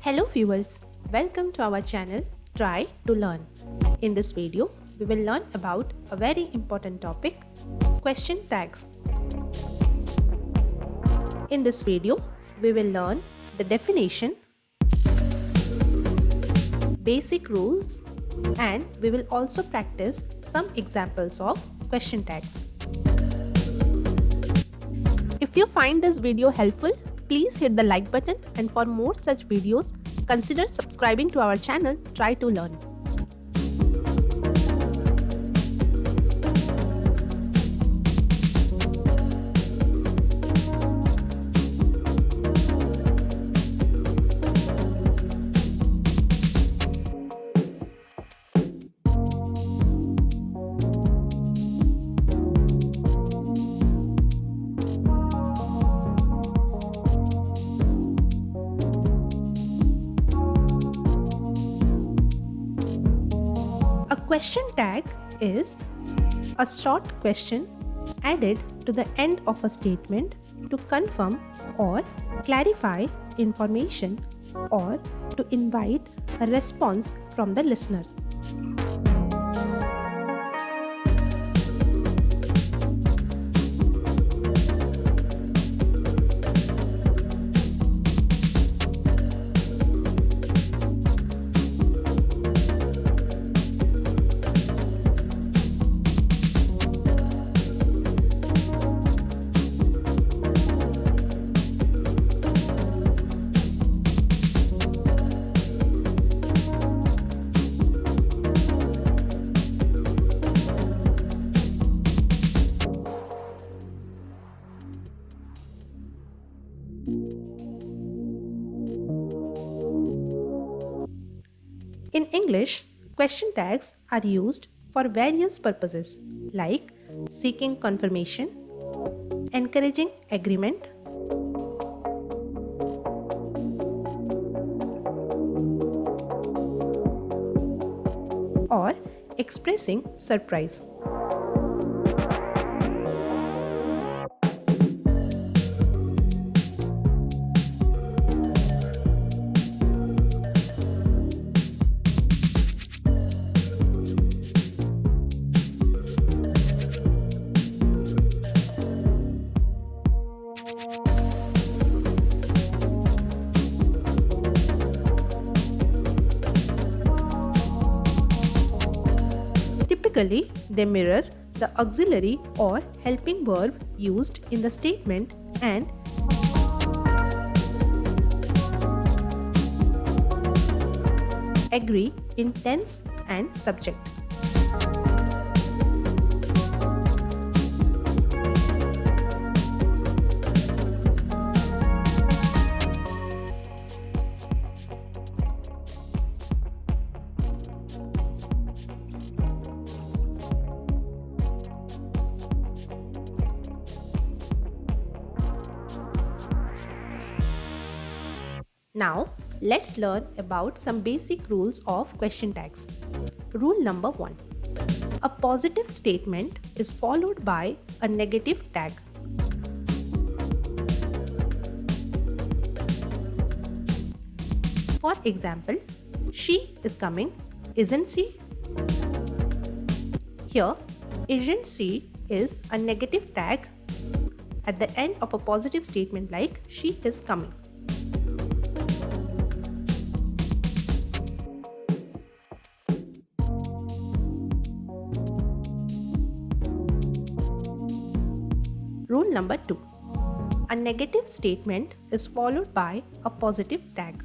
Hello viewers, welcome to our channel Try to Learn. In this video, we will learn about a very important topic, question tags. In this video, we will learn the definition, basic rules, and we will also practice some examples of question tags. If you find this video helpful, please hit the like button, and for more such videos, consider subscribing to our channel Try to Learn. A question tag is a short question added to the end of a statement to confirm or clarify information or to invite a response from the listener. In English, question tags are used for various purposes like seeking confirmation, encouraging agreement, or expressing surprise. Typically, they mirror the auxiliary or helping verb used in the statement and agree in tense and subject. Now, let's learn about some basic rules of question tags. Rule number 1. A positive statement is followed by a negative tag. For example, she is coming, isn't she? Here, isn't she is a negative tag at the end of a positive statement like she is coming. Rule number 2. A negative statement is followed by a positive tag.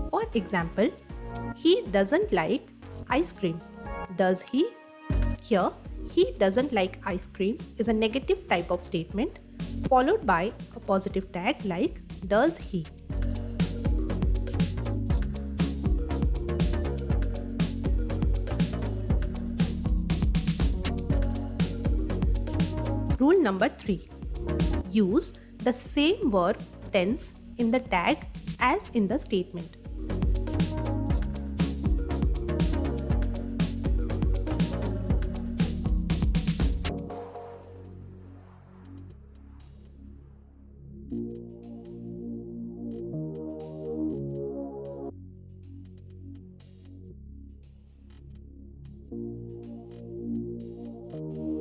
For example, he doesn't like ice cream. Does he? Here, he doesn't like ice cream is a negative type of statement followed by a positive tag like does he. Rule number 3. Use the same verb tense in the tag as in the statement.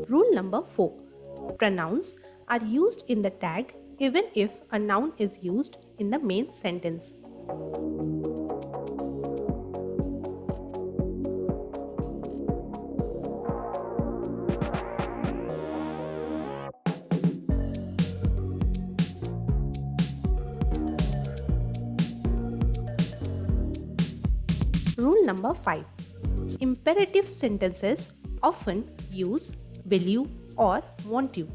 Rule number 4. Pronouns are used in the tag even if a noun is used in the main sentence. Rule number 5. Imperative sentences often use will you or want you.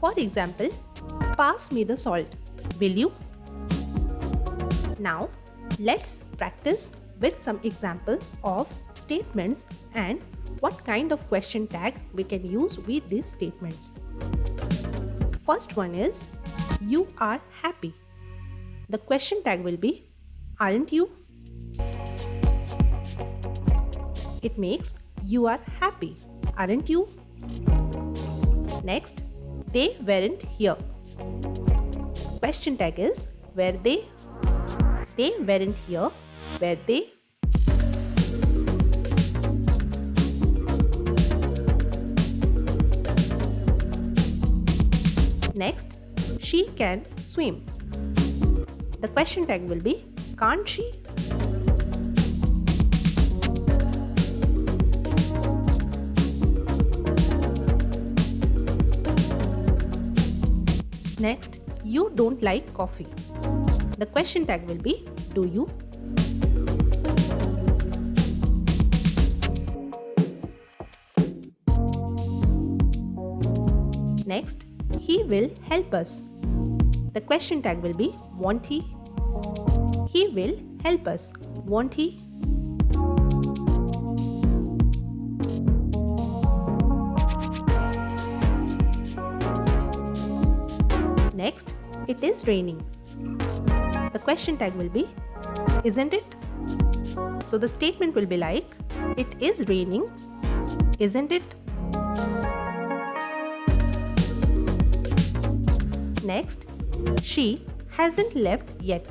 For example, pass me the salt. Will you? Now, let's practice with some examples of statements and what kind of question tag we can use with these statements. First one is, you are happy. The question tag will be, aren't you? It makes you are happy, aren't you? Next, they weren't here. Question tag is, were they? They weren't here, were they? Next, she can swim. The question tag will be, can't she? Next, you don't like coffee. The question tag will be, do you? Next, he will help us. The question tag will be, won't he? He will help us, won't he? Next, it is raining. The question tag will be, isn't it? So the statement will be like, it is raining, isn't it? Next, she hasn't left yet.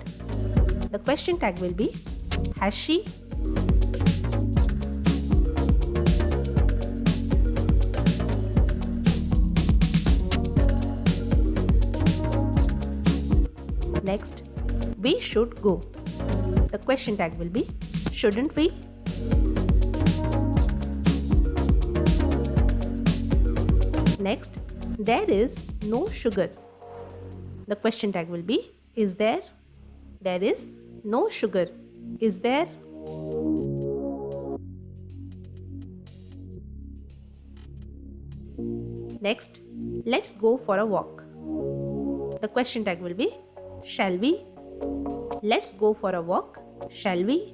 The question tag will be, has she? Next, we should go. The question tag will be, shouldn't we? Next, there is no sugar. The question tag will be, is there? There is no sugar. Is there? Next, let's go for a walk. The question tag will be, shall we? Let's go for a walk. Shall we?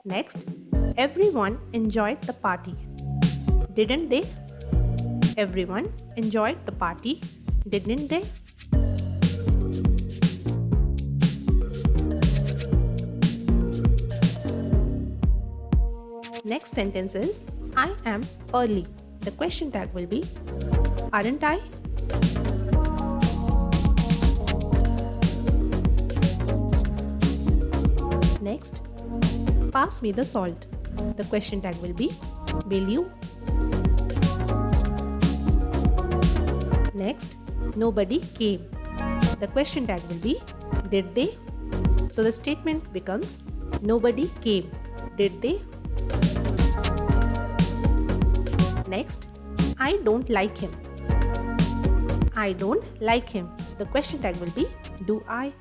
Next, everyone enjoyed the party. Didn't they? Everyone enjoyed the party, didn't they? Next sentence is, I am early. The question tag will be, aren't I? Next, pass me the salt. The question tag will be, will you? Next, nobody came. The question tag will be, did they? So the statement becomes, nobody came. Did they? Next, I don't like him. I don't like him. The question tag will be, do I?